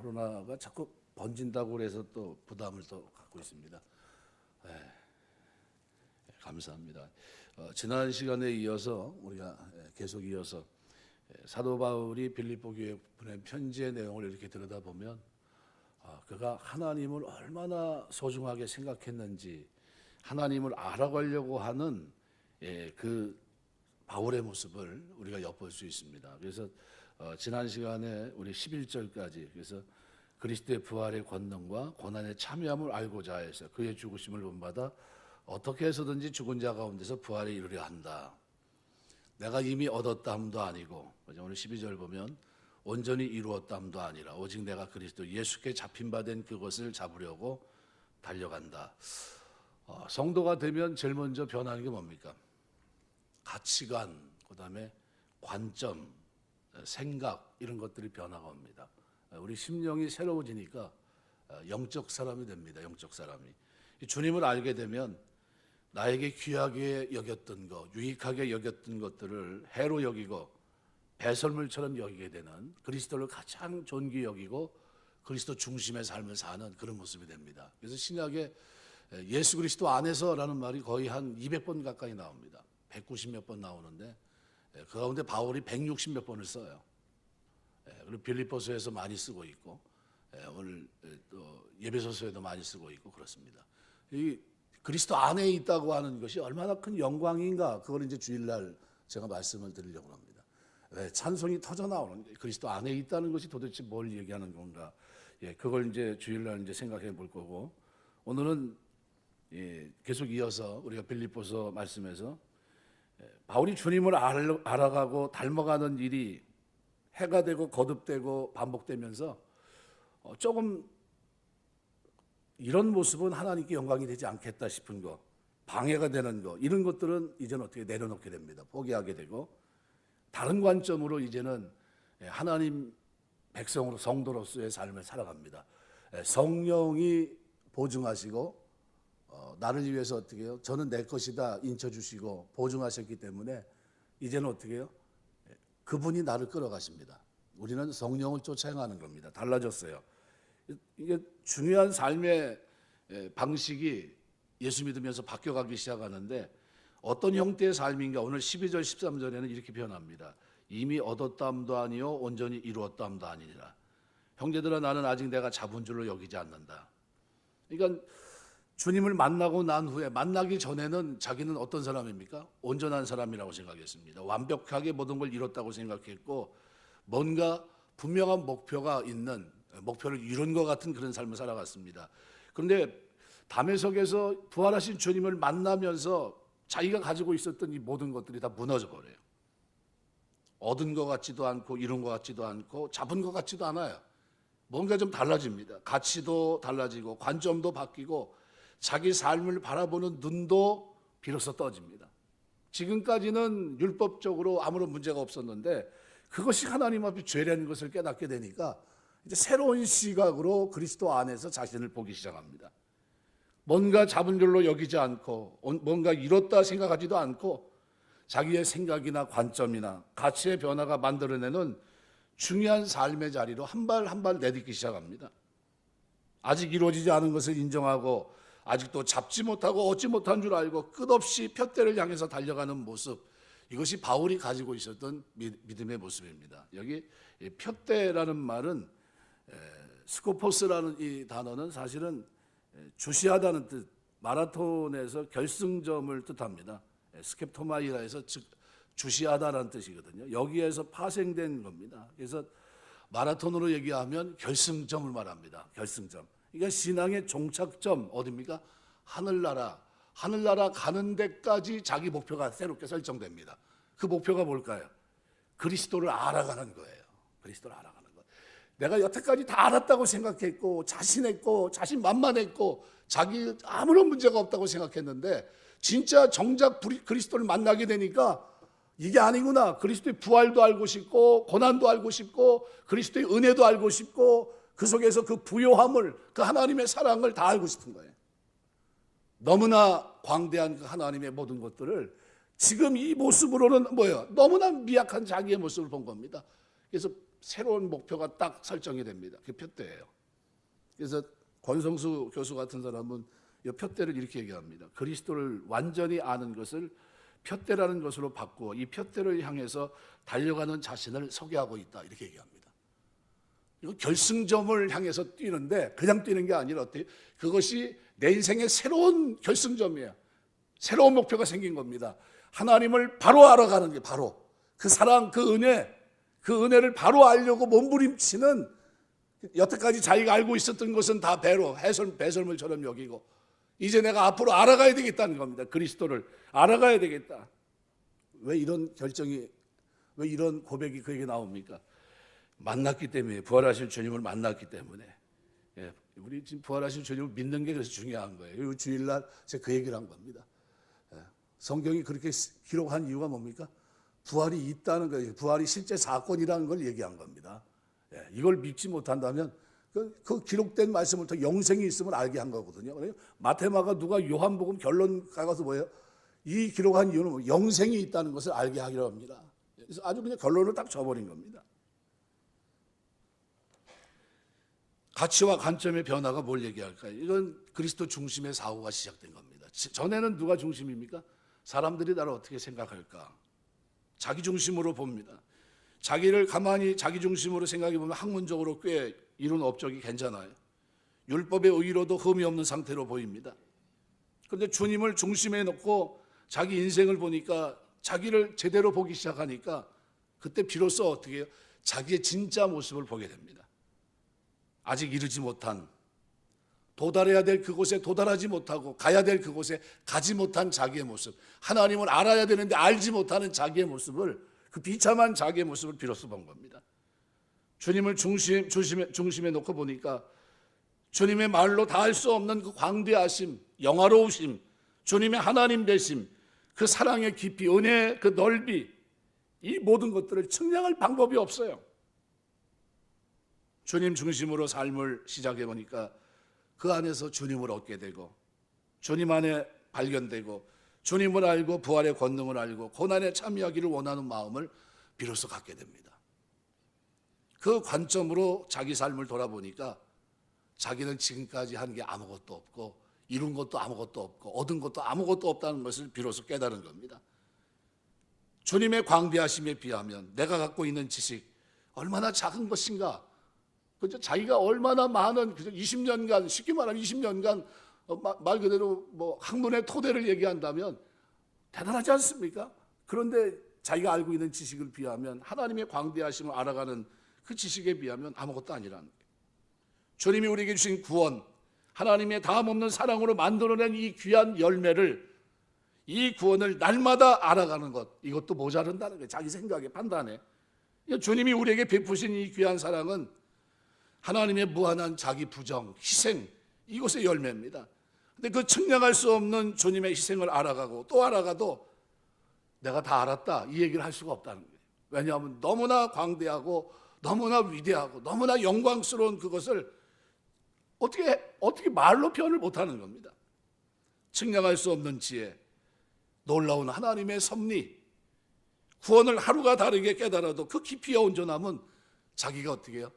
코로나가 자꾸 번진다고 그래서 또 부담을 또 갖고 있습니다. 감사합니다. 지난 시간에 이어서 우리가 계속 이어서 사도 바울이 빌립보 교회에 보낸 편지의 내용을 이렇게 들여다보면 그가 하나님을 얼마나 소중하게 생각했는지 하나님을 알아가려고 하는 그 바울의 모습을 우리가 엿볼 수 있습니다. 그래서 지난 시간에 우리 11절까지 그래서 그리스도의 부활의 권능과 고난에 참여함을 알고자 해서 그의 죽으심을 본받아 어떻게 해서든지 죽은 자 가운데서 부활에 이르려 한다. 내가 이미 얻었다함도 아니고 오늘 12절 보면 온전히 이루었다함도 아니라 오직 내가 그리스도 예수께 잡힌 바 된 그것을 잡으려고 달려간다. 성도가 되면 제일 먼저 변하는 게 뭡니까? 가치관, 그다음에 관점, 생각 이런 것들이 변화가 옵니다. 우리 심령이 새로워지니까 영적 사람이 됩니다. 영적 사람이 주님을 알게 되면 나에게 귀하게 여겼던 것, 유익하게 여겼던 것들을 해로 여기고 배설물처럼 여기게 되는 그리스도를 가장 존귀 여기고 그리스도 중심의 삶을 사는 그런 모습이 됩니다. 그래서 신약에 예수 그리스도 안에서라는 말이 거의 한 200번 가까이 나옵니다. 190몇 번 나오는데 그 가운데 바울이 160몇 번을 써요. 그리고 빌립보서에서 많이 쓰고 있고 오늘 또 예배소서에도 많이 쓰고 있고 그렇습니다. 이 그리스도 안에 있다고 하는 것이 얼마나 큰 영광인가 그걸 이제 주일날 제가 말씀을 드리려고 합니다. 찬송이 터져 나오는 그리스도 안에 있다는 것이 도대체 뭘 얘기하는 건가? 그걸 이제 주일날 이제 생각해 볼 거고 오늘은 계속 이어서 우리가 빌립보서 말씀에서 바울이 주님을 알아가고 닮아가는 일이 해가 되고 거듭되고 반복되면서 조금 이런 모습은 하나님께 영광이 되지 않겠다 싶은 거, 방해가 되는 거 이런 것들은 이제는 어떻게 내려놓게 됩니다. 포기하게 되고 다른 관점으로 이제는 하나님 백성으로 성도로서의 삶을 살아갑니다. 성령이 보증하시고 나를 위해서 어떻게 해요? 저는 내 것이다 인쳐주시고 보증하셨기 때문에 이제는 어떻게 해요? 그분이 나를 끌어가십니다. 우리는 성령을 쫓아 행하는 겁니다. 달라졌어요. 이게 중요한 삶의 방식이 예수 믿으면서 바뀌어가기 시작하는데 어떤 형태의 삶인가 오늘 12절 13절에는 이렇게 표현합니다. 이미 얻었다함도 아니요 온전히 이루었다함도 아니니라. 형제들아 나는 아직 내가 잡은 줄로 여기지 않는다. 그러니까 주님을 만나고 난 후에 만나기 전에는 자기는 어떤 사람입니까? 온전한 사람이라고 생각했습니다. 완벽하게 모든 걸 이뤘다고 생각했고 뭔가 분명한 목표가 있는 목표를 이룬 것 같은 그런 삶을 살아갔습니다. 그런데 담에석에서 부활하신 주님을 만나면서 자기가 가지고 있었던 이 모든 것들이 다 무너져 버려요. 얻은 것 같지도 않고 이룬 것 같지도 않고 잡은 것 같지도 않아요. 뭔가 좀 달라집니다. 가치도 달라지고 관점도 바뀌고 자기 삶을 바라보는 눈도 비로소 떠집니다. 지금까지는 율법적으로 아무런 문제가 없었는데 그것이 하나님 앞에 죄라는 것을 깨닫게 되니까 이제 새로운 시각으로 그리스도 안에서 자신을 보기 시작합니다. 뭔가 잡은 줄로 여기지 않고 뭔가 이뤘다 생각하지도 않고 자기의 생각이나 관점이나 가치의 변화가 만들어내는 중요한 삶의 자리로 한 발 한 발 내딛기 시작합니다. 아직 이루어지지 않은 것을 인정하고 아직도 잡지 못하고 얻지 못한 줄 알고 끝없이 푯대를 향해서 달려가는 모습 이것이 바울이 가지고 있었던 믿음의 모습입니다. 여기 푯대라는 말은 스코포스라는 이 단어는 사실은 주시하다는 뜻, 마라톤에서 결승점을 뜻합니다. 스캡토마이라 해서 즉 주시하다라는 뜻이거든요. 여기에서 파생된 겁니다. 그래서 마라톤으로 얘기하면 결승점을 말합니다. 결승점. 그러니까 신앙의 종착점 어디입니까? 하늘나라. 하늘나라 가는 데까지 자기 목표가 새롭게 설정됩니다. 그 목표가 뭘까요? 그리스도를 알아가는 거예요. 그리스도를 알아가는 거. 내가 여태까지 다 알았다고 생각했고 자신했고 자신만만했고 자기 아무런 문제가 없다고 생각했는데 진짜 정작 그리스도를 만나게 되니까 이게 아니구나. 그리스도의 부활도 알고 싶고 고난도 알고 싶고 그리스도의 은혜도 알고 싶고 그 속에서 그 부요함을 그 하나님의 사랑을 다 알고 싶은 거예요. 너무나 광대한 그 하나님의 모든 것들을 지금 이 모습으로는 뭐예요? 너무나 미약한 자기의 모습을 본 겁니다. 그래서 새로운 목표가 딱 설정이 됩니다. 그게 표대예요. 그래서 권성수 교수 같은 사람은 이 표대를 이렇게 얘기합니다. 그리스도를 완전히 아는 것을 표대라는 것으로 바꾸어 이 표대를 향해서 달려가는 자신을 소개하고 있다, 이렇게 얘기합니다. 이거 결승점을 향해서 뛰는데 그냥 뛰는 게 아니라 어때요? 그것이 내 인생의 새로운 결승점이에요. 새로운 목표가 생긴 겁니다. 하나님을 바로 알아가는 게, 바로 그 사랑, 그 은혜를 바로 알려고 몸부림치는, 여태까지 자기가 알고 있었던 것은 다 배로 배설물처럼 여기고 이제 내가 앞으로 알아가야 되겠다는 겁니다. 그리스도를 알아가야 되겠다. 왜 이런 결정이, 왜 이런 고백이 그에게 나옵니까? 만났기 때문에, 부활하신 주님을 만났기 때문에. 예, 우리 지금 부활하신 주님을 믿는 게 그래서 중요한 거예요. 이 주일날 제가 그 얘기를 한 겁니다. 예, 성경이 그렇게 기록한 이유가 뭡니까? 부활이 있다는 거예요. 부활이 실제 사건이라는 걸 얘기한 겁니다. 예, 이걸 믿지 못한다면 그 기록된 말씀부터 영생이 있음을 알게 한 거거든요. 마테마가 누가 요한복음 결론 가서 뭐예요? 이 기록한 이유는 영생이 있다는 것을 알게 하기로 합니다. 그래서 아주 그냥 결론을 딱 줘버린 겁니다. 가치와 관점의 변화가 뭘 얘기할까요? 이건 그리스도 중심의 사고가 시작된 겁니다. 전에는 누가 중심입니까? 사람들이 나를 어떻게 생각할까? 자기 중심으로 봅니다. 자기를 가만히 자기 중심으로 생각해 보면 학문적으로 꽤 이룬 업적이 괜찮아요. 율법의 의의로도 흠이 없는 상태로 보입니다. 그런데 주님을 중심에 놓고 자기 인생을 보니까, 자기를 제대로 보기 시작하니까 그때 비로소 어떻게 해요? 자기의 진짜 모습을 보게 됩니다. 아직 이르지 못한, 도달해야 될 그곳에 도달하지 못하고 가야 될 그곳에 가지 못한 자기의 모습, 하나님을 알아야 되는데 알지 못하는 자기의 모습을, 그 비참한 자기의 모습을 비로소 본 겁니다. 주님을 중심에 놓고 보니까 주님의 말로 다 할 수 없는 그 광대하심, 영화로우심, 주님의 하나님 되심, 그 사랑의 깊이, 은혜의 그 넓이, 이 모든 것들을 측량할 방법이 없어요. 주님 중심으로 삶을 시작해 보니까 그 안에서 주님을 얻게 되고, 주님 안에 발견되고, 주님을 알고 부활의 권능을 알고 고난에 참여하기를 원하는 마음을 비로소 갖게 됩니다. 그 관점으로 자기 삶을 돌아보니까 자기는 지금까지 한 게 아무것도 없고, 이룬 것도 아무것도 없고, 얻은 것도 아무것도 없다는 것을 비로소 깨달은 겁니다. 주님의 광대하심에 비하면 내가 갖고 있는 지식 얼마나 작은 것인가. 그죠? 자기가 얼마나 많은 20년간, 쉽게 말하면 20년간 말 그대로 뭐 학문의 토대를 얘기한다면 대단하지 않습니까? 그런데 자기가 알고 있는 지식을 비하면, 하나님의 광대하심을 알아가는 그 지식에 비하면 아무것도 아니라는 거예요. 주님이 우리에게 주신 구원, 하나님의 다함없는 사랑으로 만들어낸 이 귀한 열매를, 이 구원을 날마다 알아가는 것, 이것도 모자른다는 거예요. 자기 생각에, 판단에. 주님이 우리에게 베푸신 이 귀한 사랑은 하나님의 무한한 자기 부정, 희생, 이것의 열매입니다. 근데 그 측량할 수 없는 주님의 희생을 알아가고 또 알아가도 내가 다 알았다, 이 얘기를 할 수가 없다는 거예요. 왜냐하면 너무나 광대하고 너무나 위대하고 너무나 영광스러운 그것을 어떻게 말로 표현을 못하는 겁니다. 측량할 수 없는 지혜, 놀라운 하나님의 섭리, 구원을 하루가 다르게 깨달아도 그 깊이와 온전함은 자기가 어떻게 해요?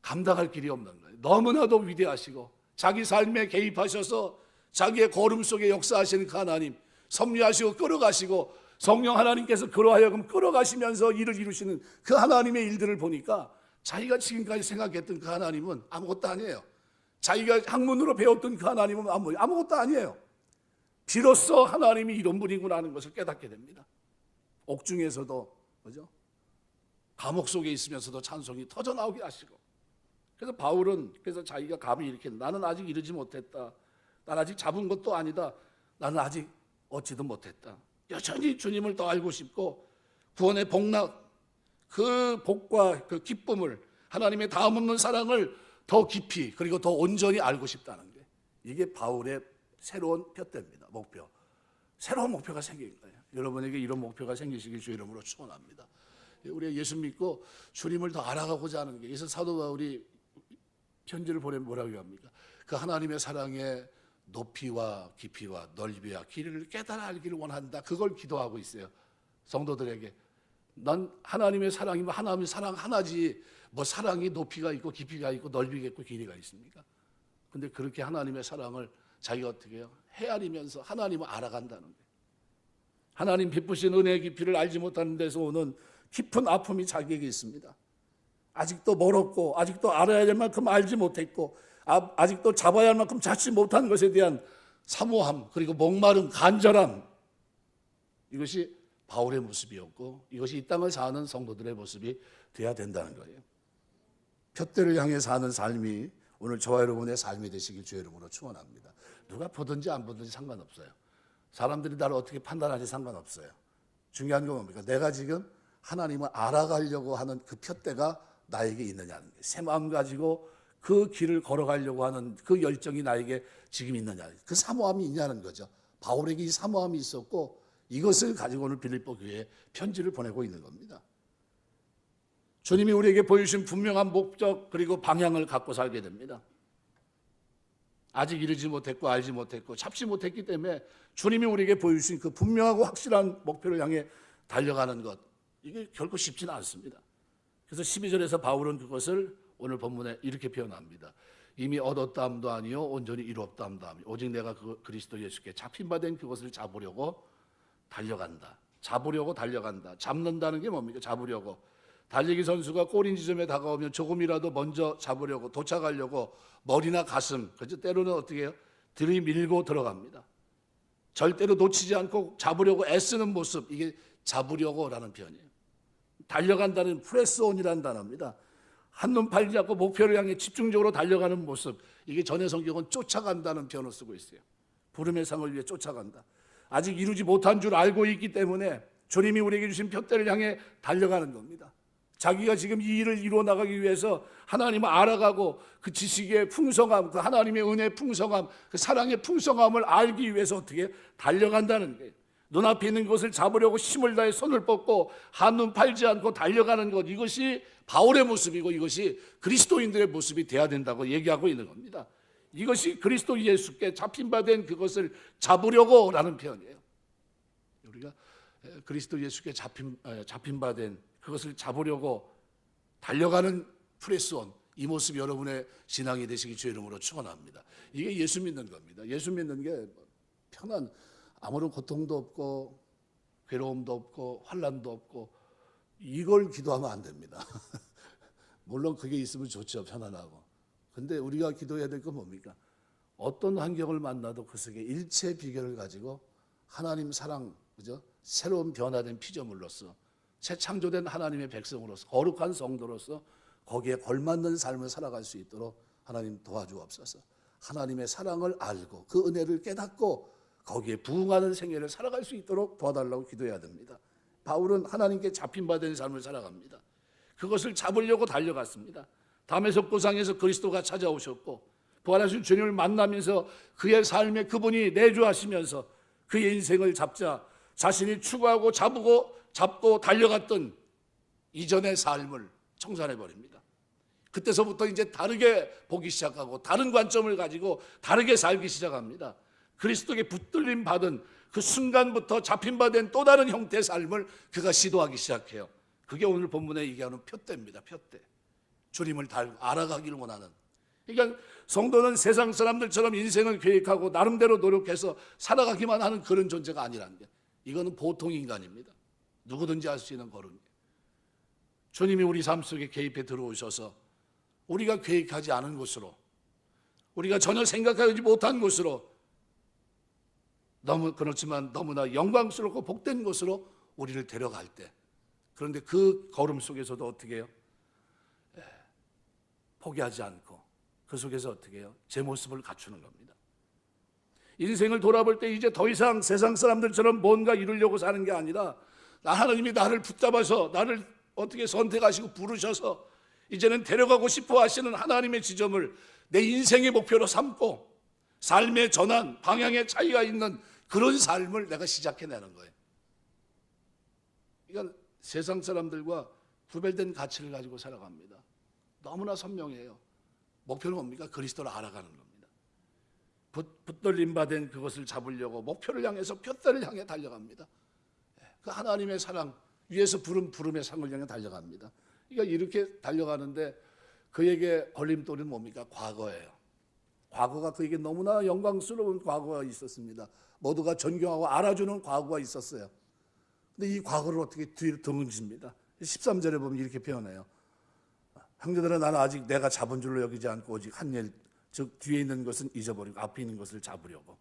감당할 길이 없는 거예요. 너무나도 위대하시고 자기 삶에 개입하셔서 자기의 걸음 속에 역사하시는 그 하나님, 섭리하시고 끌어가시고 성령 하나님께서 그러하여금 끌어가시면서 일을 이루시는 그 하나님의 일들을 보니까 자기가 지금까지 생각했던 그 하나님은 아무것도 아니에요. 자기가 학문으로 배웠던 그 하나님은 아무것도 아니에요. 비로소 하나님이 이런 분이구나 하는 것을 깨닫게 됩니다. 옥중에서도, 그죠? 감옥 속에 있으면서도 찬송이 터져나오게 하시고, 그래서 바울은 자기가 감히 이렇게, 나는 아직 이르지 못했다, 난 아직 잡은 것도 아니다, 나는 아직 얻지도 못했다. 여전히 주님을 더 알고 싶고 구원의 복락, 그 복과 그 기쁨을, 하나님의 다음없는 사랑을 더 깊이 그리고 더 온전히 알고 싶다는 게, 이게 바울의 새로운 표대입니다. 목표. 새로운 목표가 생긴 거예요. 여러분에게 이런 목표가 생기시길 주 이름으로 축원합니다. 우리가 예수 믿고 주님을 더 알아가고자 하는 게, 그래서 사도 바울이 편지를 보내면 뭐라고 합니까? 그 하나님의 사랑의 높이와 깊이와 넓이와 길이를 깨달아 알기를 원한다. 그걸 기도하고 있어요. 성도들에게. 난 하나님의 사랑이면 하나님의 사랑 하나지, 뭐 사랑이 높이가 있고 깊이가 있고 넓이가 있고 길이가 있습니까? 근데 그렇게 하나님의 사랑을 자기가 어떻게 해요? 헤아리면서 하나님을 알아간다는 거예요. 하나님 베푸신 은혜의 깊이를 알지 못하는 데서 오는 깊은 아픔이 자기에게 있습니다. 아직도 멀었고 아직도 알아야 될 만큼 알지 못했고 아직도 잡아야 할 만큼 잡지 못한 것에 대한 사모함, 그리고 목마름, 간절함, 이것이 바울의 모습이었고 이것이 이 땅을 사는 성도들의 모습이 돼야 된다는 거예요. 푯대를 향해 사는 삶이 오늘 저와 여러분의 삶이 되시길 주의 이름으로 축원합니다. 누가 보든지 안 보든지 상관없어요. 사람들이 나를 어떻게 판단하지 상관없어요. 중요한 건 뭡니까? 내가 지금 하나님을 알아가려고 하는 그 푯대가 나에게 있느냐는 거예요. 새 마음 가지고 그 길을 걸어가려고 하는 그 열정이 나에게 지금 있느냐, 그 사모함이 있냐는 거죠. 바울에게 이 사모함이 있었고 이것을 가지고 오늘 빌립보 교회에 편지를 보내고 있는 겁니다. 주님이 우리에게 보여주신 분명한 목적 그리고 방향을 갖고 살게 됩니다. 아직 이르지 못했고 알지 못했고 잡지 못했기 때문에 주님이 우리에게 보여주신 그 분명하고 확실한 목표를 향해 달려가는 것, 이게 결코 쉽지는 않습니다. 그래서 12절에서 바울은 그것을 오늘 본문에 이렇게 표현합니다. 이미 얻었다함도 아니요 온전히 이루었다함도 아니요 오직 내가 그리스도 예수께 잡힌 바 된 그것을 잡으려고 달려간다. 잡으려고 달려간다. 잡는다는 게 뭡니까? 잡으려고. 달리기 선수가 골인 지점에 다가오면 조금이라도 먼저 잡으려고 도착하려고 머리나 가슴, 그렇죠? 때로는 어떻게 해요? 들이밀고 들어갑니다. 절대로 놓치지 않고 잡으려고 애쓰는 모습, 이게 잡으려고라는 표현이에요. 달려간다는 프레스온이라는 단어입니다. 한눈 팔지 않고 목표를 향해 집중적으로 달려가는 모습, 이게 전해 성경은 쫓아간다는 표현을 쓰고 있어요. 부름의 상을 위해 쫓아간다. 아직 이루지 못한 줄 알고 있기 때문에 주님이 우리에게 주신 푯대를 향해 달려가는 겁니다. 자기가 지금 이 일을 이루어 나가기 위해서 하나님을 알아가고 그 지식의 풍성함, 그 하나님의 은혜의 풍성함, 그 사랑의 풍성함을 알기 위해서 어떻게 달려간다는 거예요. 눈앞에 있는 것을 잡으려고 힘을 다해 손을 뻗고 한눈 팔지 않고 달려가는 것, 이것이 바울의 모습이고 이것이 그리스도인들의 모습이 돼야 된다고 얘기하고 있는 겁니다. 이것이 그리스도 예수께 잡힌 바 된 그것을 잡으려고 라는 표현이에요. 우리가 그리스도 예수께 잡힌 바 된 그것을 잡으려고 달려가는 프레스온, 이 모습이 여러분의 신앙이 되시기 주의 이름으로 축원합니다. 이게 예수 믿는 겁니다. 예수 믿는 게 편한, 아무런 고통도 없고 괴로움도 없고 환난도 없고 이걸 기도하면 안 됩니다. 물론 그게 있으면 좋죠, 편안하고. 근데 우리가 기도해야 될 건 뭡니까? 어떤 환경을 만나도 그 속에 일체 비결을 가지고 하나님 사랑, 그죠? 새로운 변화된 피조물로서 새 창조된 하나님의 백성으로서 거룩한 성도로서 거기에 걸맞는 삶을 살아갈 수 있도록 하나님 도와주옵소서. 하나님의 사랑을 알고 그 은혜를 깨닫고 거기에 부응하는 생애를 살아갈 수 있도록 도와달라고 기도해야 됩니다. 바울은 하나님께 잡힌 바 된 삶을 살아갑니다. 그것을 잡으려고 달려갔습니다. 다메섹 고상에서 그리스도가 찾아오셨고 부활하신 주님을 만나면서 그의 삶에 그분이 내주하시면서 그의 인생을 잡자 자신이 추구하고 잡고 달려갔던 이전의 삶을 청산해버립니다. 그때서부터 이제 다르게 보기 시작하고 다른 관점을 가지고 다르게 살기 시작합니다. 그리스도께 붙들림 받은 그 순간부터 잡힌 바 된 또 다른 형태의 삶을 그가 시도하기 시작해요. 그게 오늘 본문에 얘기하는 푯대입니다. 푯대. 주님을 알아가기를 원하는. 그러니까 성도는 세상 사람들처럼 인생을 계획하고 나름대로 노력해서 살아가기만 하는 그런 존재가 아니라는 게, 이거는 보통 인간입니다. 누구든지 할 수 있는 그런. 주님이 우리 삶 속에 개입해 들어오셔서 우리가 계획하지 않은 곳으로, 우리가 전혀 생각하지 못한 곳으로, 그렇지만 너무나 영광스럽고 복된 곳으로 우리를 데려갈 때, 그런데 그 걸음 속에서도 어떻게 해요? 포기하지 않고 그 속에서 어떻게 해요? 제 모습을 갖추는 겁니다. 인생을 돌아볼 때 이제 더 이상 세상 사람들처럼 뭔가 이루려고 사는 게 아니라, 하나님이 나를 붙잡아서 나를 어떻게 선택하시고 부르셔서 이제는 데려가고 싶어 하시는 하나님의 지점을 내 인생의 목표로 삼고 삶의 전환, 방향의 차이가 있는 그런 삶을 내가 시작해내는 거예요. 그러니까 세상 사람들과 구별된 가치를 가지고 살아갑니다. 너무나 선명해요. 목표는 뭡니까? 그리스도를 알아가는 겁니다. 붙들림 받은 그것을 잡으려고 목표를 향해서 푯대를 향해 달려갑니다. 그 하나님의 사랑 위에서 부름의 상을 향해 달려갑니다. 그러니까 이렇게 달려가는데 그에게 걸림돌은 뭡니까? 과거예요. 과거가 그에게 너무나 영광스러운 과거가 있었습니다. 모두가 존경하고 알아주는 과거가 있었어요. 근데 이 과거를 어떻게 뒤로 등집니다. 13절에 보면 이렇게 표현해요. 형제들아, 나는 아직 내가 잡은 줄로 여기지 않고 오직 한 일, 즉 뒤에 있는 것은 잊어버리고 앞에 있는 것을 잡으려고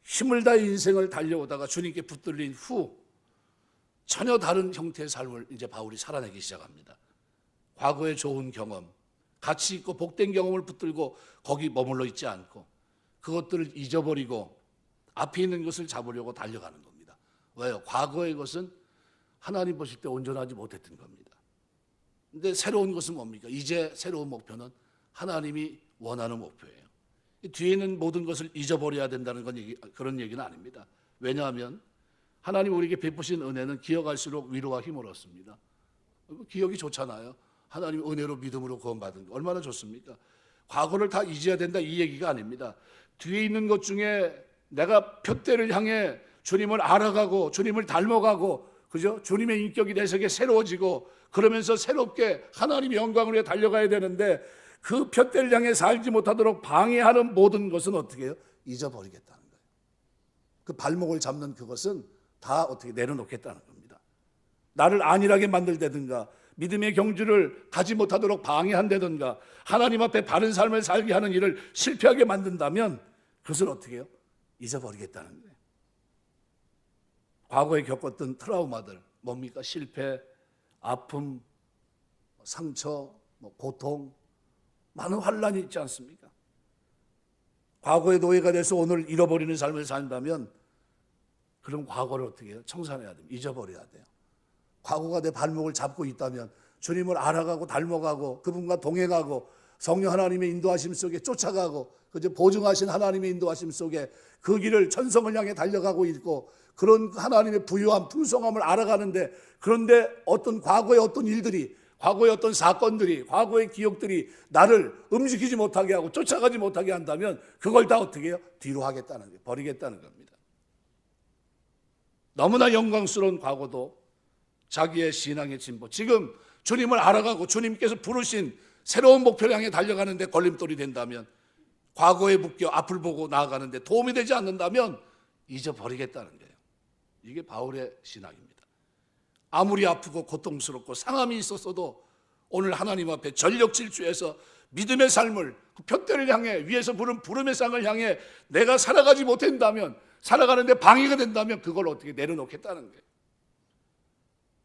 힘을 다해 인생을 달려오다가 주님께 붙들린 후 전혀 다른 형태의 삶을 이제 바울이 살아내기 시작합니다. 과거의 좋은 경험, 가치 있고 복된 경험을 붙들고 거기 머물러 있지 않고 그것들을 잊어버리고 앞에 있는 것을 잡으려고 달려가는 겁니다. 왜요? 과거의 것은 하나님 보실 때 온전하지 못했던 겁니다. 근데 새로운 것은 뭡니까? 이제 새로운 목표는 하나님이 원하는 목표예요. 뒤에 있는 모든 것을 잊어버려야 된다는 그런 얘기는 아닙니다. 왜냐하면 하나님 우리에게 베푸신 은혜는 기억할수록 위로와 힘을 얻습니다. 기억이 좋잖아요. 하나님 은혜로 믿음으로 구원받은 거 얼마나 좋습니까? 과거를 다 잊어야 된다 이 얘기가 아닙니다. 뒤에 있는 것 중에 내가 표대를 향해 주님을 알아가고 주님을 닮아가고 그죠? 주님의 인격이 내 속에 새로워지고 그러면서 새롭게 하나님의 영광을 위해 달려가야 되는데 그 표대를 향해 살지 못하도록 방해하는 모든 것은 어떻게 해요? 잊어버리겠다는 거예요. 그 발목을 잡는 그것은 다 어떻게 내려놓겠다는 겁니다. 나를 안일하게 만들다든가 믿음의 경주를 가지 못하도록 방해한다든가 하나님 앞에 바른 삶을 살게 하는 일을 실패하게 만든다면 그것을 어떻게 해요? 잊어버리겠다는 거예요. 과거에 겪었던 트라우마들 뭡니까? 실패, 아픔, 상처, 고통, 많은 환란이 있지 않습니까? 과거의 노예가 돼서 오늘 잃어버리는 삶을 산다면 그럼 과거를 어떻게 해요? 청산해야 됩니다. 잊어버려야 돼요. 과거가 내 발목을 잡고 있다면 주님을 알아가고 닮아가고 그분과 동행하고 성령 하나님의 인도하심 속에 쫓아가고 그저 보증하신 하나님의 인도하심 속에 그 길을 천성을 향해 달려가고 있고 그런 하나님의 부유함, 풍성함을 알아가는데 그런데 어떤 과거의 어떤 일들이 과거의 어떤 사건들이 과거의 기억들이 나를 움직이지 못하게 하고 쫓아가지 못하게 한다면 그걸 다 어떻게 해요? 뒤로 하겠다는 거예요. 버리겠다는 겁니다. 너무나 영광스러운 과거도 자기의 신앙의 진보 지금 주님을 알아가고 주님께서 부르신 새로운 목표를 향해 달려가는데 걸림돌이 된다면 과거에 묶여 앞을 보고 나아가는데 도움이 되지 않는다면 잊어버리겠다는 거예요. 이게 바울의 신앙입니다. 아무리 아프고 고통스럽고 상함이 있었어도 오늘 하나님 앞에 전력 질주해서 믿음의 삶을 그 표대를 향해 위에서 부른 부름의 상을 향해 내가 살아가지 못한다면 살아가는데 방해가 된다면 그걸 어떻게 내려놓겠다는 거예요.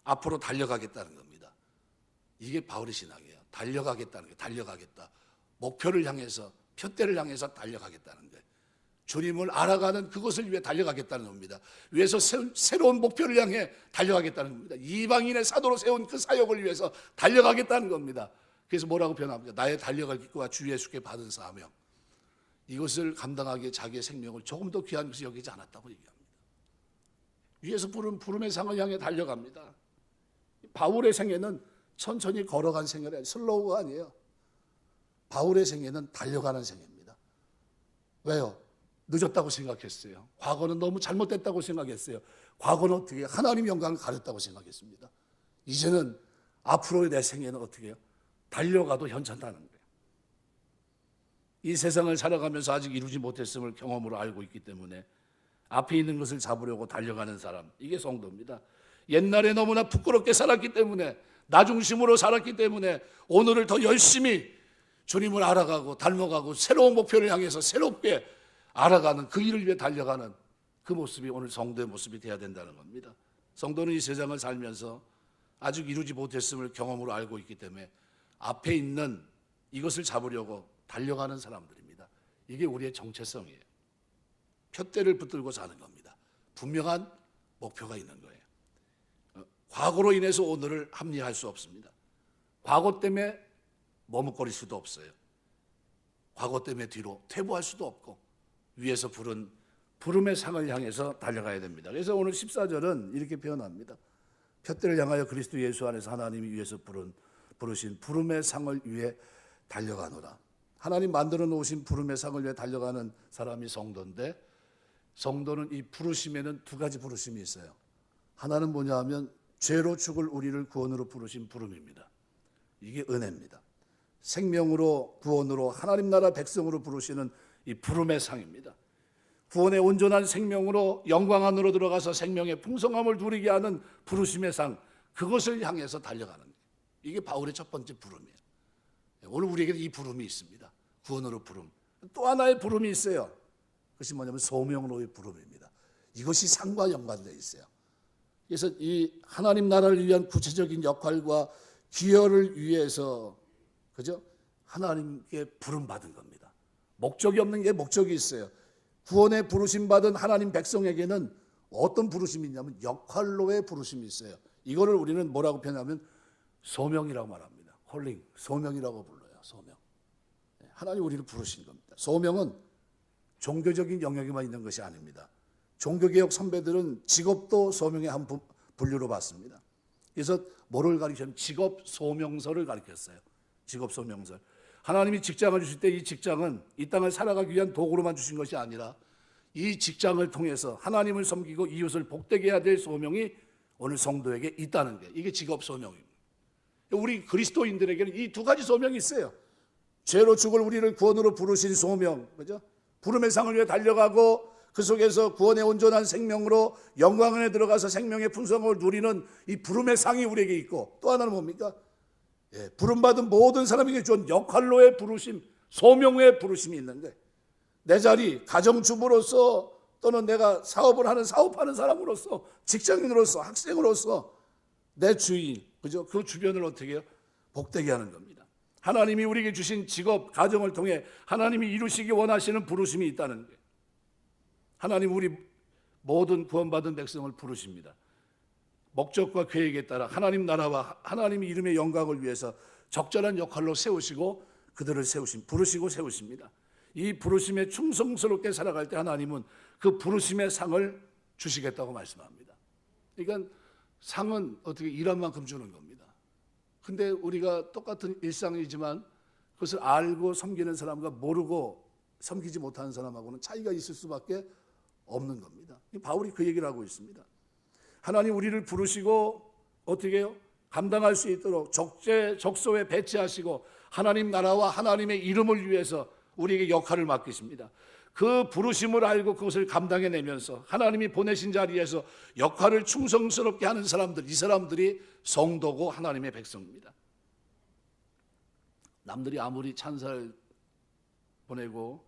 앞으로 달려가겠다는 겁니다. 이게 바울의 신앙이에요. 달려가겠다는 거예요. 달려가겠다. 목표를 향해서 표대를 향해서 달려가겠다는 거예요. 주님을 알아가는 그것을 위해 달려가겠다는 겁니다. 위해서 새로운 목표를 향해 달려가겠다는 겁니다. 이방인의 사도로 세운 그 사역을 위해서 달려가겠다는 겁니다. 그래서 뭐라고 표현합니까? 나의 달려갈 기과 주 예수께 받은 사명. 이것을 감당하기에 자기의 생명을 조금 더 귀한 것이 여기지 않았다고 얘기합니다. 위에서 부른 부름의 상을 향해 달려갑니다. 바울의 생애는 천천히 걸어간 생애가 슬로우가 아니에요. 바울의 생애는 달려가는 생애입니다. 왜요? 늦었다고 생각했어요. 과거는 너무 잘못됐다고 생각했어요. 과거는 어떻게 하나님 영광을 가렸다고 생각했습니다. 이제는 앞으로의 내 생애는 어떻게 해요? 달려가도 괜찮다는 거예요. 이 세상을 살아가면서 아직 이루지 못했음을 경험으로 알고 있기 때문에 앞에 있는 것을 잡으려고 달려가는 사람, 이게 성도입니다. 옛날에 너무나 부끄럽게 살았기 때문에 나 중심으로 살았기 때문에 오늘을 더 열심히 주님을 알아가고 닮아가고 새로운 목표를 향해서 새롭게 알아가는 그 일을 위해 달려가는 그 모습이 오늘 성도의 모습이 되어야 된다는 겁니다. 성도는 이 세상을 살면서 아직 이루지 못했음을 경험으로 알고 있기 때문에 앞에 있는 이것을 잡으려고 달려가는 사람들입니다. 이게 우리의 정체성이에요. 표대를 붙들고 사는 겁니다. 분명한 목표가 있는 거예요. 과거로 인해서 오늘을 합리화할 수 없습니다. 과거 때문에 머뭇거릴 수도 없어요. 과거 때문에 뒤로 퇴보할 수도 없고 위에서 부른 부름의 상을 향해서 달려가야 됩니다. 그래서 오늘 14절은 이렇게 표현합니다. 표대를 향하여 그리스도 예수 안에서 하나님이 위에서 부르신 부름의 상을 위해 달려가노라. 하나님 만들어 놓으신 부름의 상을 위해 달려가는 사람이 성도인데 성도는 이 부르심에는 두 가지 부르심이 있어요. 하나는 뭐냐 하면 죄로 죽을 우리를 구원으로 부르신 부름입니다. 이게 은혜입니다. 생명으로 구원으로 하나님 나라 백성으로 부르시는 이 부름의 상입니다. 구원의 온전한 생명으로 영광 안으로 들어가서 생명의 풍성함을 누리게 하는 부르심의 상, 그것을 향해서 달려가는 거예요. 이게 바울의 첫 번째 부름이에요. 오늘 우리에게 이 부름이 있습니다. 구원으로 부름. 또 하나의 부름이 있어요. 그것이 뭐냐면 소명으로의 부름입니다. 이것이 상과 연관되어 있어요. 그래서 이 하나님 나라를 위한 구체적인 역할과 기여를 위해서, 그죠? 하나님께 부름 받은 겁니다. 목적이 없는 게 목적이 있어요. 구원에 부르심 받은 하나님 백성에게는 어떤 부르심이 있냐면 역할로의 부르심이 있어요. 이거를 우리는 뭐라고 표현하면 소명이라고 말합니다. 콜링, 소명이라고 불러요. 소명. 하나님 우리를 부르신 겁니다. 소명은 종교적인 영역에만 있는 것이 아닙니다. 종교개혁 선배들은 직업도 소명의 한 분류로 봤습니다. 그래서 뭐를 가르쳤냐면 직업 소명서를 가르쳤어요. 직업 소명서. 하나님이 직장을 주실 때 이 직장은 이 땅을 살아가기 위한 도구로만 주신 것이 아니라 이 직장을 통해서 하나님을 섬기고 이웃을 복되게 해야 될 소명이 오늘 성도에게 있다는 게, 이게 직업 소명입니다. 우리 그리스도인들에게는 이 두 가지 소명이 있어요. 죄로 죽을 우리를 구원으로 부르신 소명, 그죠? 부름의 상을 위해 달려가고 그 속에서 구원의 온전한 생명으로 영광 안에 들어가서 생명의 풍성함을 누리는 이 부름의 상이 우리에게 있고, 또 하나는 뭡니까? 부름받은 모든 사람에게 준 역할로의 부르심, 소명의 부르심이 있는 거예요. 내 자리, 가정주부로서 또는 내가 사업을 하는 사업하는 사람으로서, 직장인으로서, 학생으로서 내 주인, 그죠? 그 주변을 어떻게 해요? 복되게 하는 겁니다. 하나님이 우리에게 주신 직업, 가정을 통해 하나님이 이루시기 원하시는 부르심이 있다는 거예요. 하나님 우리 모든 구원받은 백성을 부르십니다. 목적과 계획에 따라 하나님 나라와 하나님의 이름의 영광을 위해서 적절한 역할로 세우시고 그들을 부르시고 세우십니다. 이 부르심에 충성스럽게 살아갈 때 하나님은 그 부르심의 상을 주시겠다고 말씀합니다. 그러니까 상은 어떻게 일한 만큼 주는 겁니다. 근데 우리가 똑같은 일상이지만 그것을 알고 섬기는 사람과 모르고 섬기지 못하는 사람하고는 차이가 있을 수밖에 없는 겁니다. 바울이 그 얘기를 하고 있습니다. 하나님 우리를 부르시고 어떻게 해요? 감당할 수 있도록 적소에 배치하시고 하나님 나라와 하나님의 이름을 위해서 우리에게 역할을 맡기십니다. 그 부르심을 알고 그것을 감당해내면서 하나님이 보내신 자리에서 역할을 충성스럽게 하는 사람들, 이 사람들이 성도고 하나님의 백성입니다. 남들이 아무리 찬사를 보내고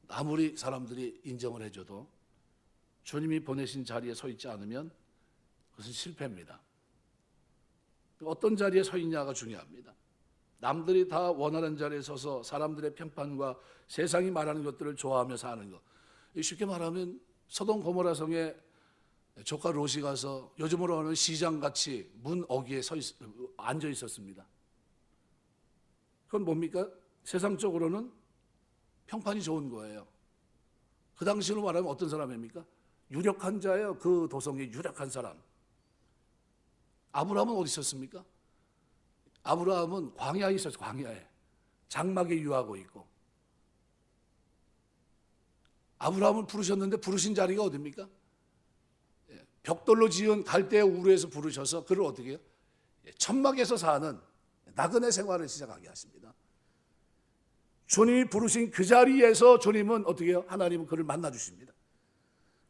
아무리 사람들이 인정을 해줘도 주님이 보내신 자리에 서 있지 않으면 그것은 실패입니다. 어떤 자리에 서 있냐가 중요합니다. 남들이 다 원하는 자리에 서서 사람들의 평판과 세상이 말하는 것들을 좋아하며 사는 것, 쉽게 말하면 소돔 고모라 성에 조카 롯이 가서 요즘으로 하는 시장같이 문 어귀에 앉아 있었습니다. 그건 뭡니까? 세상적으로는 평판이 좋은 거예요. 그 당시로 말하면 어떤 사람입니까? 유력한 자예요. 그 도성의 유력한 사람. 아브라함은 어디 있었습니까? 아브라함은 광야에 있었어요. 광야에. 장막에 유하고 있고. 아브라함을 부르셨는데 부르신 자리가 어디입니까? 벽돌로 지은 갈대의 우르에서 부르셔서 그를 어떻게 해요? 천막에서 사는 나그네 생활을 시작하게 하십니다. 주님이 부르신 그 자리에서 주님은 어떻게 해요? 하나님은 그를 만나 주십니다.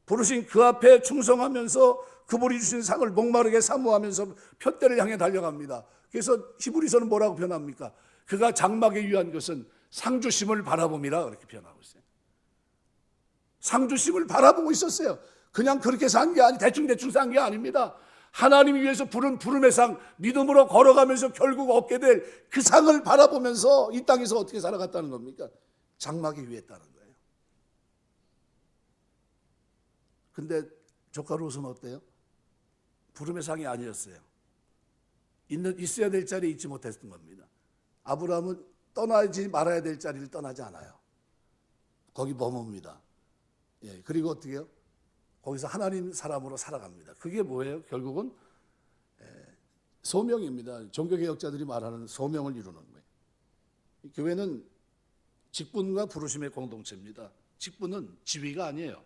부르신 그 앞에 충성하면서 그분이 주신 상을 목마르게 사모하면서 푯대를 향해 달려갑니다. 그래서 히브리서는 뭐라고 표현합니까? 그가 장막에 유한 것은 상주심을 바라봄이라 그렇게 표현하고 있어요. 상주심을 바라보고 있었어요. 그냥 그렇게 산 게 아니, 대충 산 게 아닙니다. 하나님이 위해서 부른 부름의 상, 믿음으로 걸어가면서 결국 얻게 될 그 상을 바라보면서 이 땅에서 어떻게 살아갔다는 겁니까? 장막에 위했다는 거예요. 근데 조카 롯은 어때요? 부름의 상이 아니었어요. 있어야 될 자리에 있지 못했던 겁니다. 아브라함은 떠나지 말아야 될 자리를 떠나지 않아요. 거기 머뭅니다. 그리고 어떻게 해요? 거기서 하나님 사람으로 살아갑니다. 그게 뭐예요? 결국은 소명입니다. 종교개혁자들이 말하는 소명을 이루는 거예요. 교회는 직분과 부르심의 공동체입니다. 직분은 지위가 아니에요.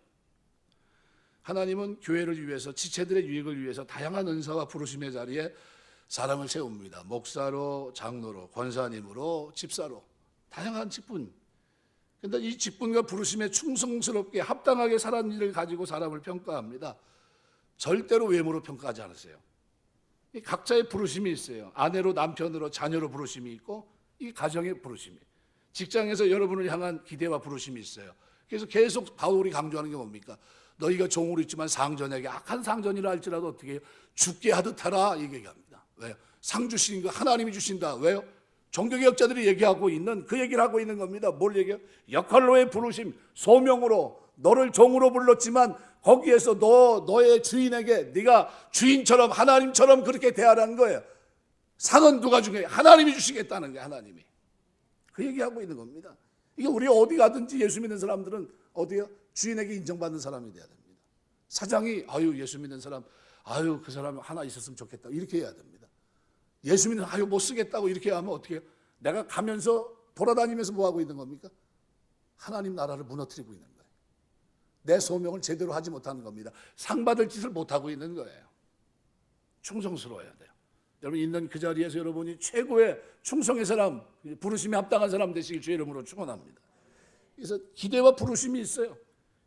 하나님은 교회를 위해서, 지체들의 유익을 위해서 다양한 은사와 부르심의 자리에 사람을 세웁니다. 목사로, 장로로, 권사님으로, 집사로, 다양한 직분. 그런데 이 직분과 부르심에 충성스럽게 합당하게 살아온 일을 가지고 사람을 평가합니다. 절대로 외모로 평가하지 않으세요. 각자의 부르심이 있어요. 아내로, 남편으로, 자녀로 부르심이 있고, 이 가정의 부르심이, 직장에서 여러분을 향한 기대와 부르심이 있어요. 그래서 계속 바울이 강조하는 게 뭡니까? 너희가 종으로 있지만 상전에게 악한 상전이라 할지라도 어떻게 해요? 죽게 하듯 하라, 이 얘기합니다. 왜요? 상 주시는 거 하나님이 주신다. 왜요? 종교개혁자들이 얘기하고 있는 그 얘기를 하고 있는 겁니다. 뭘 얘기해요? 역할로의 부르심, 소명으로 너를 종으로 불렀지만 거기에서 너의 주인에게 네가 주인처럼 하나님처럼 그렇게 대하라는 거예요. 상은 누가 주게? 하나님이 주시겠다는 거예요. 하나님이. 그 얘기하고 있는 겁니다. 이게 우리 어디 가든지 예수 믿는 사람들은 어디요? 주인에게 인정받는 사람이 돼야 됩니다. 사장이 예수 믿는 사람, 그 사람 하나 있었으면 좋겠다, 이렇게 해야 됩니다. 예수 믿는 못 쓰겠다고 이렇게 하면 어떻게 해요? 내가 가면서 돌아다니면서 뭐 하고 있는 겁니까? 하나님 나라를 무너뜨리고 있는 거예요. 내 소명을 제대로 하지 못하는 겁니다. 상 받을 짓을 못하고 있는 거예요. 충성스러워야 돼요. 여러분 있는 그 자리에서 여러분이 최고의 충성의 사람, 부르심에 합당한 사람 되시길 주의 이름으로 축원합니다. 그래서 기대와 부르심이 있어요.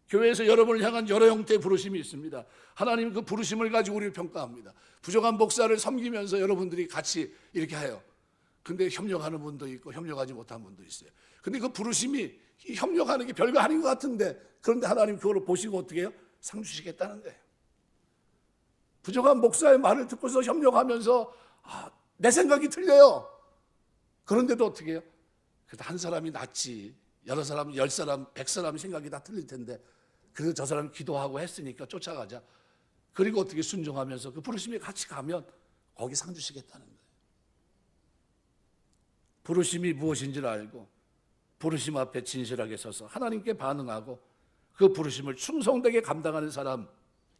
교회에서 여러분을 향한 여러 형태의 부르심이 있습니다. 하나님 그 부르심을 가지고 우리를 평가합니다. 부족한 목사를 섬기면서 여러분들이 같이 이렇게 해요. 근데 협력하는 분도 있고 협력하지 못한 분도 있어요. 근데 그 부르심이 협력하는 게 별거 아닌 것 같은데, 그런데 하나님 그걸 보시고 어떻게 해요? 상 주시겠다는 거예요. 부족한 목사의 말을 듣고서 협력하면서 내 생각이 틀려요. 그런데도 어떻게 해요? 그래도 한 사람이 낫지, 여러 사람, 10사람, 100사람 생각이 다 틀릴 텐데 그래도 저 사람이 기도하고 했으니까 쫓아가자. 그리고 어떻게 순종하면서 그 부르심에 같이 가면 거기 상 주시겠다는 거예요. 부르심이 무엇인지를 알고 부르심 앞에 진실하게 서서 하나님께 반응하고 그 부르심을 충성되게 감당하는 사람,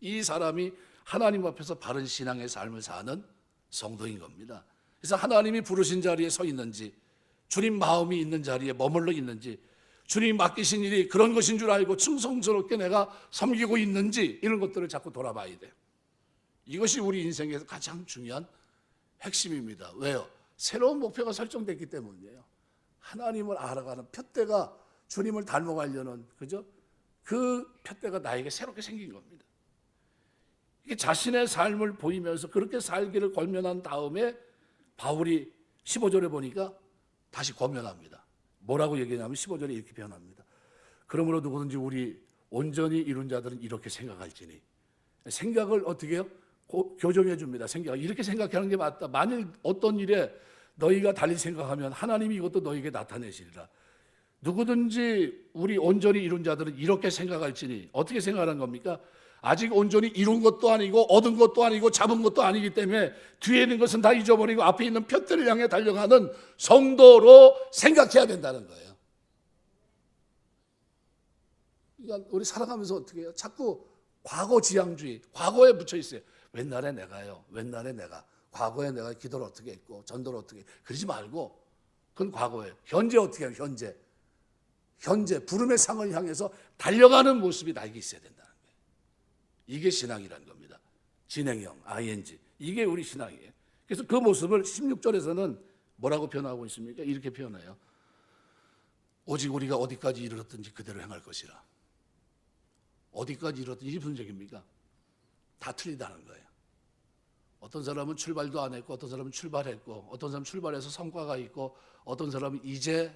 이 사람이 하나님 앞에서 바른 신앙의 삶을 사는 성도인 겁니다. 그래서 하나님이 부르신 자리에 서 있는지, 주님 마음이 있는 자리에 머물러 있는지, 주님이 맡기신 일이 그런 것인 줄 알고 충성스럽게 내가 섬기고 있는지, 이런 것들을 자꾸 돌아봐야 돼요. 이것이 우리 인생에서 가장 중요한 핵심입니다. 왜요? 새로운 목표가 설정됐기 때문이에요. 하나님을 알아가는 푯대가, 주님을 닮아가려는, 그죠? 그 푯대가 나에게 새롭게 생긴 겁니다. 이게 자신의 삶을 보이면서 그렇게 살기를 권면한 다음에 바울이 15절에 보니까 다시 권면합니다. 뭐라고 얘기하냐면 15절에 이렇게 표현합니다. 그러므로 누구든지 우리 온전히 이룬 자들은 이렇게 생각할지니. 생각을 어떻게 해요? 교정해 줍니다. 생각을 이렇게 생각하는 게 맞다. 만일 어떤 일에 너희가 달리 생각하면 하나님이 이것도 너희에게 나타내시리라. 누구든지 우리 온전히 이룬 자들은 이렇게 생각할지니. 어떻게 생각하는 겁니까? 아직 온전히 이룬 것도 아니고 얻은 것도 아니고 잡은 것도 아니기 때문에 뒤에 있는 것은 다 잊어버리고 앞에 있는 푯대를 향해 달려가는 성도로 생각해야 된다는 거예요. 그러니까 우리 살아가면서 어떻게 해요? 자꾸 과거 지향주의, 과거에 묻혀 있어요. 옛날에 내가요, 옛날에 내가, 과거에 내가 기도를 어떻게 했고 전도를 어떻게, 그러지 말고 그건 과거예요. 현재 어떻게 해요? 현재 부름의 상을 향해서 달려가는 모습이 나에게 있어야 된다는 거예요. 이게 신앙이라는 겁니다. 진행형, ing. 이게 우리 신앙이에요. 그래서 그 모습을 16절에서는 뭐라고 표현하고 있습니까? 이렇게 표현해요. 오직 우리가 어디까지 이르렀든지 그대로 행할 것이라. 어디까지 이르렀든지 무슨 얘기입니까? 다 틀리다는 거예요. 어떤 사람은 출발도 안 했고, 어떤 사람은 출발했고, 어떤 사람은 출발해서 성과가 있고, 어떤 사람은 이제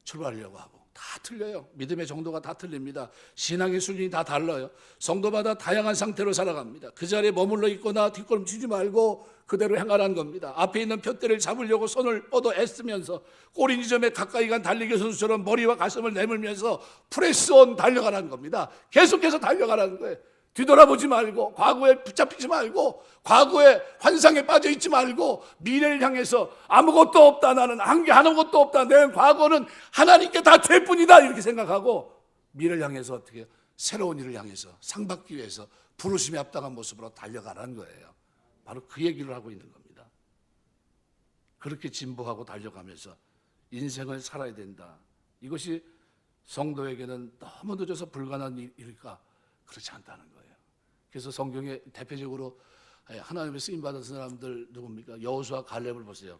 출발하려고 하고, 다 틀려요. 믿음의 정도가 다 틀립니다. 신앙의 수준이 다 달라요. 성도마다 다양한 상태로 살아갑니다. 그 자리에 머물러 있거나 뒷걸음치지 말고 그대로 행하라는 겁니다. 앞에 있는 푯대를 잡으려고 손을 뻗어 애쓰면서 꼬리 지점에 가까이 간 달리기 선수처럼 머리와 가슴을 내밀면서 프레스온 달려가라는 겁니다. 계속해서 달려가라는 거예요. 뒤돌아보지 말고, 과거에 붙잡히지 말고, 과거의 환상에 빠져 있지 말고, 미래를 향해서 아무것도 없다, 나는 한 게 아무것도 없다, 내 과거는 하나님께 다 될 뿐이다, 이렇게 생각하고 미래를 향해서 어떻게 새로운 일을 향해서 상 받기 위해서 부르심에 합당한 모습으로 달려가라는 거예요. 바로 그 얘기를 하고 있는 겁니다. 그렇게 진보하고 달려가면서 인생을 살아야 된다. 이것이 성도에게는 너무 늦어서 불가능한 일일까? 그렇지 않다는 거예요. 그래서 성경에 대표적으로 하나님의 쓰임받은 사람들 누굽니까? 여호수아 갈렙을 보세요.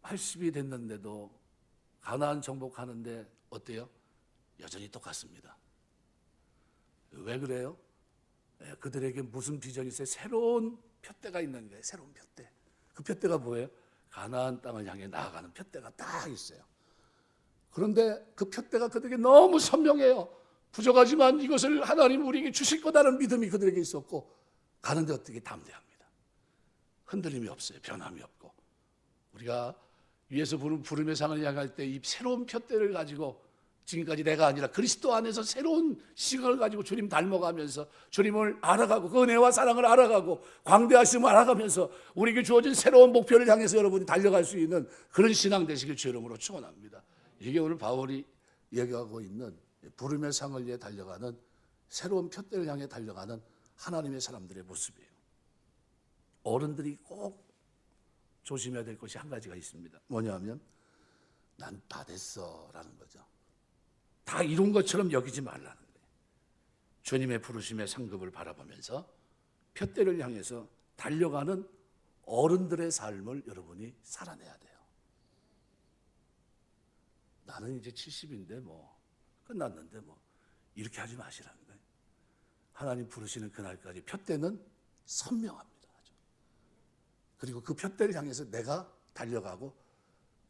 80이 됐는데도 가나안 정복하는데 어때요? 여전히 똑같습니다. 왜 그래요? 그들에게 무슨 비전이 있어요? 새로운 푯대가 있는 거예요. 새로운 푯대. 그 푯대가 뭐예요? 가나안 땅을 향해 나아가는 푯대가 딱 있어요. 그런데 그 푯대가 그들에게 너무 선명해요. 부족하지만 이것을 하나님 우리에게 주실 거다라는 믿음이 그들에게 있었고, 가는데 어떻게 담대합니다. 흔들림이 없어요. 변함이 없고. 우리가 위에서 부른 부름의 상을 향할 때 이 새로운 푯대를 가지고 지금까지 내가 아니라 그리스도 안에서 새로운 시각을 가지고 주님 닮아가면서 주님을 알아가고 그 은혜와 사랑을 알아가고 광대하심을 알아가면서 우리에게 주어진 새로운 목표를 향해서 여러분이 달려갈 수 있는 그런 신앙 되시길 주 이름으로 축원합니다. 이게 오늘 바울이 얘기하고 있는 부름의 상을 위해 달려가는 새로운 푯대를 향해 달려가는 하나님의 사람들의 모습이에요. 어른들이 꼭 조심해야 될 것이 한 가지가 있습니다. 뭐냐면 난 다 됐어 라는 거죠. 다 이룬 것처럼 여기지 말라는 거예요. 주님의 부르심의 상급을 바라보면서 푯대를 향해서 달려가는 어른들의 삶을 여러분이 살아내야 돼요. 나는 이제 70인데 뭐 끝났는데 뭐 이렇게 하지 마시라는 거예요. 하나님 부르시는 그날까지 푯대는 선명합니다. 그리고 그 푯대를 향해서 내가 달려가고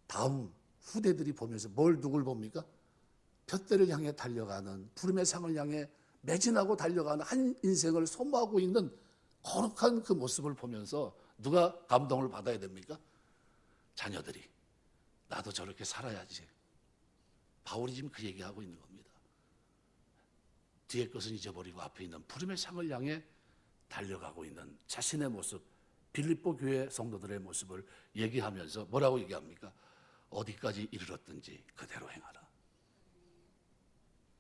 다음 후대들이 보면서 누굴 봅니까? 푯대를 향해 달려가는 부름의 상을 향해 매진하고 달려가는 한 인생을 소모하고 있는 거룩한 그 모습을 보면서 누가 감동을 받아야 됩니까? 자녀들이. 나도 저렇게 살아야지. 바울이 지금 그 얘기하고 있는 겁니다. 뒤의 것은 잊어버리고 앞에 있는 부름의 상을 향해 달려가고 있는 자신의 모습, 빌립보 교회 성도들의 모습을 얘기하면서 뭐라고 얘기합니까? 어디까지 이르렀든지 그대로 행하라.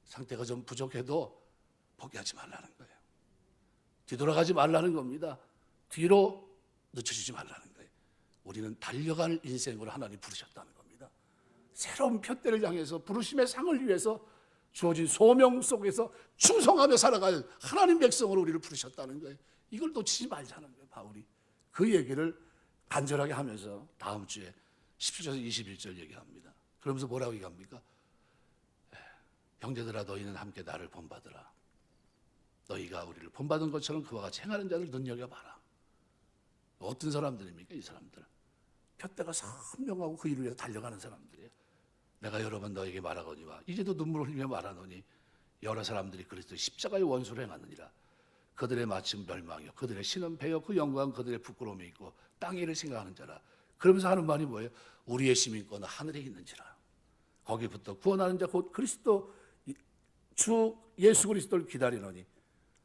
상태가 좀 부족해도 포기하지 말라는 거예요. 뒤돌아가지 말라는 겁니다. 뒤로 늦춰지지 말라는 거예요. 우리는 달려갈 인생으로 하나님 부르셨다는 겁니다. 새로운 푯대를 향해서 부르심의 상을 위해서 주어진 소명 속에서 충성하며 살아갈 하나님 백성으로 우리를 부르셨다는 거예요. 이걸 놓치지 말자는 거예요. 바울이 그 얘기를 간절하게 하면서 다음 주에 17절에서 21절 얘기합니다. 그러면서 뭐라고 얘기합니까? 형제들아 너희는 함께 나를 본받으라. 너희가 우리를 본받은 것처럼 그와 같이 행하는 자를 눈여겨봐라. 어떤 사람들입니까? 이 사람들 푯대가 선명하고 그 일을 위해서 달려가는 사람들이에요. 내가 여러 번 너에게 말하거니와 이제도 눈물을 흘리며 말하노니 여러 사람들이 그리스도의 십자가의 원수를 행하느니라. 그들의 마침 멸망이요 그들의 신은 배요 그 영광은 그들의 부끄러움이 있고 땅의 일을 생각하는 자라. 그러면서 하는 말이 뭐예요? 우리의 시민권은 하늘에 있는지라. 거기부터 구원하는 자 곧 그리스도 주 예수 그리스도를 기다리노니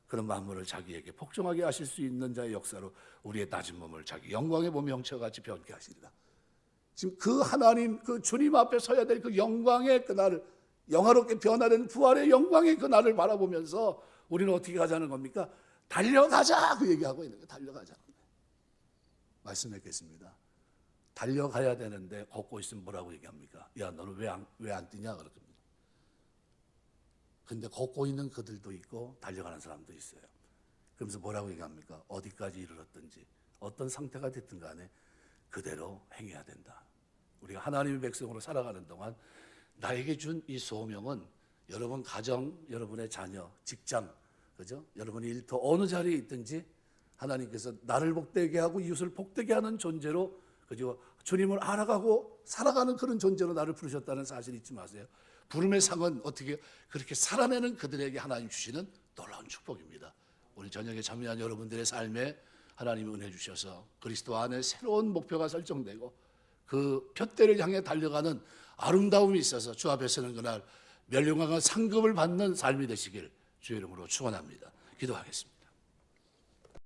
그런 만물을 자기에게 복종하게 하실 수 있는 자의 역사로 우리의 낮은 몸을 자기 영광의 몸 형체같이 변케 하시리라. 지금 그 하나님 그 주님 앞에 서야 될 그 영광의 그날을 영화롭게 변화된 부활의 영광의 그날을 바라보면서 우리는 어떻게 가자는 겁니까? 달려가자 그 얘기하고 있는 거예요. 달려가자. 말씀 뵙겠습니다. 달려가야 되는데 걷고 있으면 뭐라고 얘기합니까? 야 너는 왜 안 뛰냐 그렇습니다. 근데 걷고 있는 그들도 있고 달려가는 사람도 있어요. 그러면서 뭐라고 얘기합니까? 어디까지 이르렀든지 어떤 상태가 됐든 간에 그대로 행해야 된다. 우리가 하나님의 백성으로 살아가는 동안 나에게 준 이 소명은 여러분 가정, 여러분의 자녀, 직장, 그죠? 여러분의 일터 어느 자리에 있든지 하나님께서 나를 복되게 하고 이웃을 복되게 하는 존재로 그죠? 주님을 알아가고 살아가는 그런 존재로 나를 부르셨다는 사실 잊지 마세요. 부름의 상은 어떻게 그렇게 살아내는 그들에게 하나님 주시는 놀라운 축복입니다. 오늘 저녁에 참여한 여러분들의 삶에 하나님이 은혜 주셔서 그리스도 안에 새로운 목표가 설정되고 그 푯대를 향해 달려가는 아름다움이 있어서 주 앞에 서는 그날 멸류관과 상급을 받는 삶이 되시길 주의 이름으로 축원합니다. 기도하겠습니다.